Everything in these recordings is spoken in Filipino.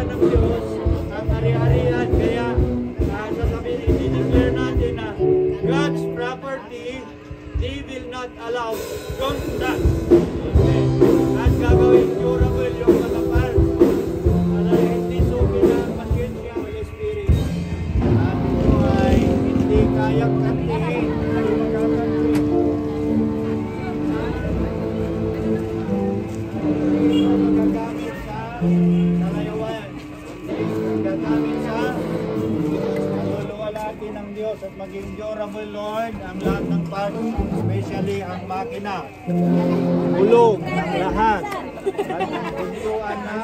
hinawakan ng Diyos ang ari-arian. Kaya sasabihin, i-declare natin na God's property, He will not allow contract. At gagawin durable yung mga parts para hindi suki na pasensya ng Spirit. At ito ay hindi kayang kantiin ay magaganti. Magagamit sa kalayawan. Magagamit sa kaluluwalhati ng Diyos at maging durable, Lord, ang lahat ng parts, especially ang makina, ulong ng lahat, at ang pintuan na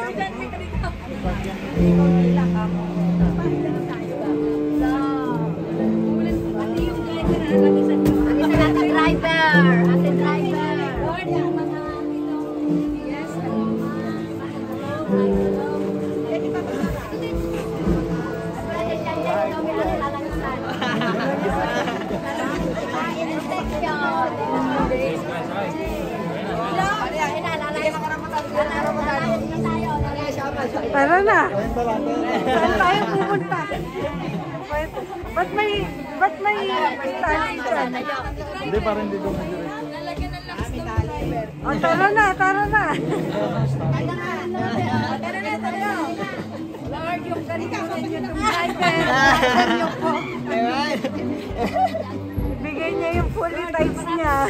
Tara na. Saan tayo pupunta? Ba't may stand dyan? Hindi, parang hindi doon diretso. O, tara na. Tara na tayo. Lord, yung ganito ninyo ng driver. Bigay niya yung fully types niya.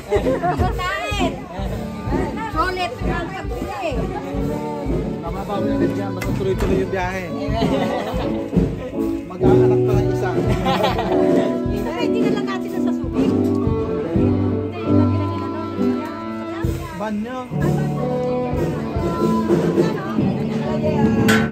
Kain. Sulit ang pagbili. Tama pa ulit dyan, matutuloy-tuloy yung biyahe. Mag-aanganak pa ng isa. Hindi na lang natin sa suki. Ban nyo.